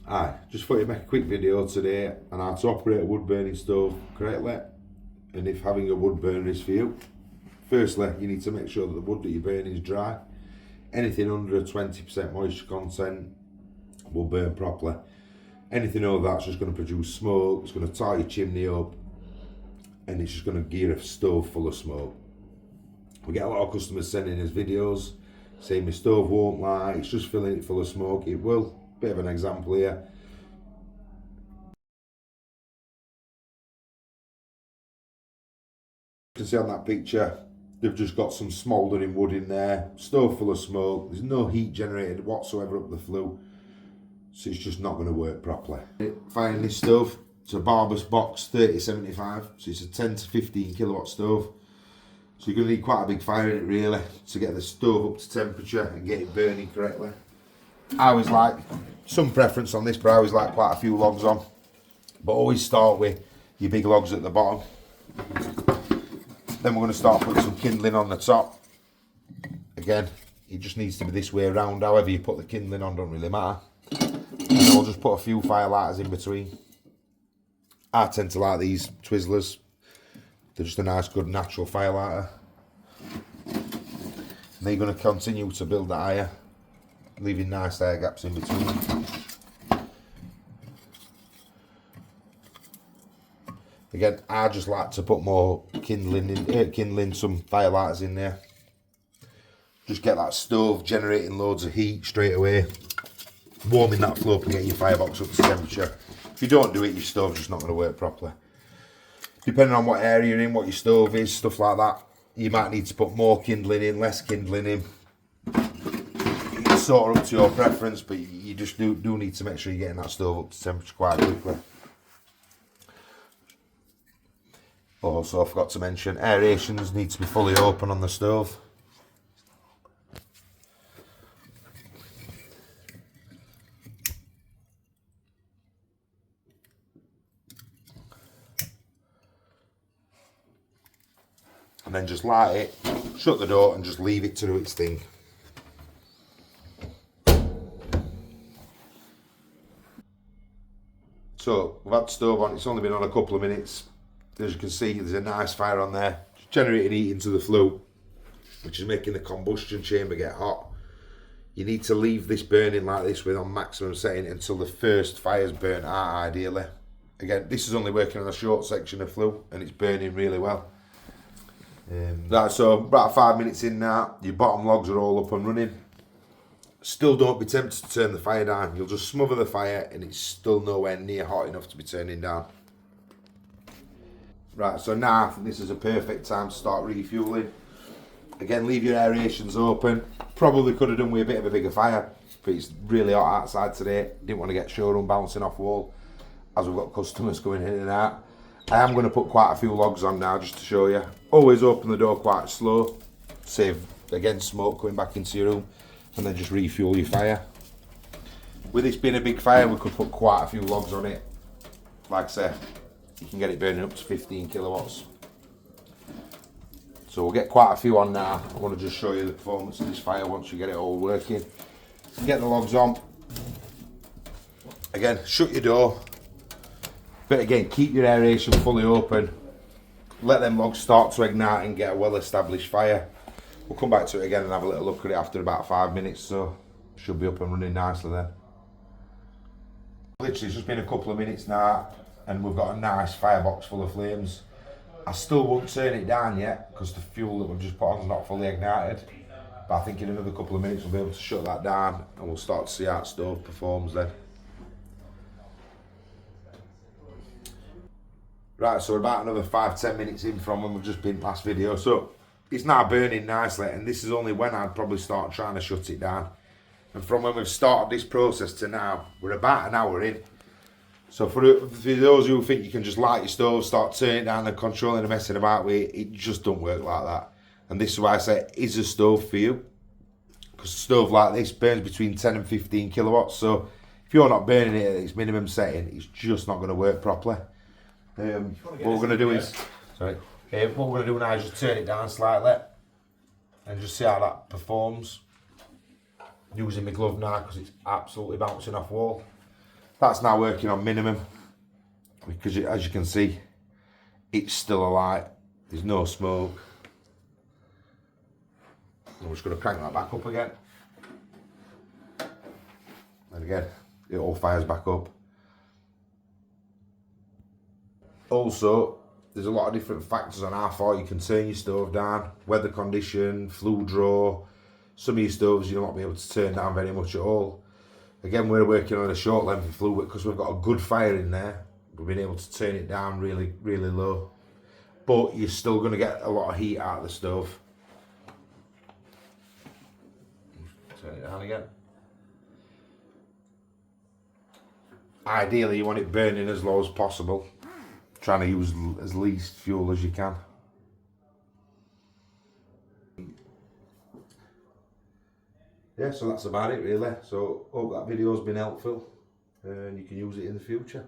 Hi, just thought I'd make a quick video today on how to operate a wood burning stove correctly and if having a wood burner is for you. Firstly, you need to make sure that the wood that you're burning is dry. Anything under a 20% moisture content will burn properly. Anything over that's just going to produce smoke, it's going to tie your chimney up, and it's just going to gear a stove full of smoke. We get a lot of customers sending us videos saying my stove won't light, it's just filling it full of smoke. It will. Bit of an example here. You can see on that picture, they've just got some smouldering wood in there, stove full of smoke, there's no heat generated whatsoever up the flue, so it's just not going to work properly. Firing this stove, it's a Barber's Box 3075, so it's a 10 to 15 kilowatt stove. So you're going to need quite a big fire in it really to get the stove up to temperature and get it burning correctly. I always like, some preference on this, but I always like quite a few logs on. But always start with your big logs at the bottom. Then we're going to start putting some kindling on the top. Again, it just needs to be this way around. However you put the kindling on don't really matter. And then we'll just put a few firelighters in between. I tend to like these Twizzlers. They're just a nice, good, natural firelighter. And then you're going to continue to build the higher, leaving nice air gaps in between. Again, I just like to put more kindling in, some firelighters in there. Just get that stove generating loads of heat straight away, warming that flue up and get your firebox up to temperature. If you don't do it, your stove's just not going to work properly. Depending on what area you're in, what your stove is, stuff like that, you might need to put more kindling in, less kindling in. It's sort of up to your preference, but you just do need to make sure you're getting that stove up to temperature quite quickly. Also, I forgot to mention, aerations need to be fully open on the stove. And then just light it, shut the door and just leave it to do its thing. So we've had the stove on, it's only been on a couple of minutes. As you can see, there's a nice fire on there, just generating heat into the flue, which is making the combustion chamber get hot. You need to leave this burning like this with on maximum setting until the first fire's burnt out ideally. Again, this is only working on a short section of flue and it's burning really well. Right, so about 5 minutes in now, your bottom logs are all up and running. Still don't be tempted to turn the fire down. You'll just smother the fire and it's still nowhere near hot enough to be turning down. Right, so now I think this is a perfect time to start refueling. Again, leave your aerations open. Probably could have done with a bit of a bigger fire, but it's really hot outside today. Didn't want to get showroom bouncing off wall as we've got customers going in and out. I am going to put quite a few logs on now just to show you. Always open the door quite slow, save again smoke coming back into your room, and then just refuel your fire. With this being a big fire, we could put quite a few logs on it. Like I say, you can get it burning up to 15 kilowatts. So we'll get quite a few on now. I want to just show you the performance of this fire once you get it all working. Get the logs on. Again, shut your door. But again, keep your aeration fully open. Let them logs start to ignite and get a well-established fire. We'll come back to it again and have a little look at it after about 5 minutes, so should be up and running nicely then. Literally, it's just been a couple of minutes now, and we've got a nice firebox full of flames. I still won't turn it down yet, because the fuel that we've just put on is not fully ignited. But I think in another couple of minutes we'll be able to shut that down, and we'll start to see how the stove performs then. Right, so we're about another 5-10 minutes in from when we've just been last video. So it's now burning nicely, and this is only when I'd probably start trying to shut it down. And from when we've started this process to now, we're about an hour in. So for those who think you can just light your stove, start turning it down and controlling and messing about with it, it just don't work like that. And this is why I say, is a stove for you? Because a stove like this burns between 10 and 15 kilowatts. So if you're not burning it at its minimum setting, it's just not going to work properly. What we're going to do is, what we're going to do now is just turn it down slightly and just see how that performs. Using my glove now because it's absolutely bouncing off wall. That's now working on minimum, because as you can see, it's still alight. There's no smoke. I'm just going to crank that back up again. And again, it all fires back up. Also, there's a lot of different factors on how far you can turn your stove down. Weather condition, flue draw. Some of your stoves you'll not be able to turn down very much at all. Again, we're working on a short length of flue, but because we've got a good fire in there, we've been able to turn it down really, really low. But you're still going to get a lot of heat out of the stove. Turn it down again. Ideally, you want it burning as low as possible. Trying to use as least fuel as you can. Yeah, so that's about it really. So hope that video's been helpful and you can use it in the future.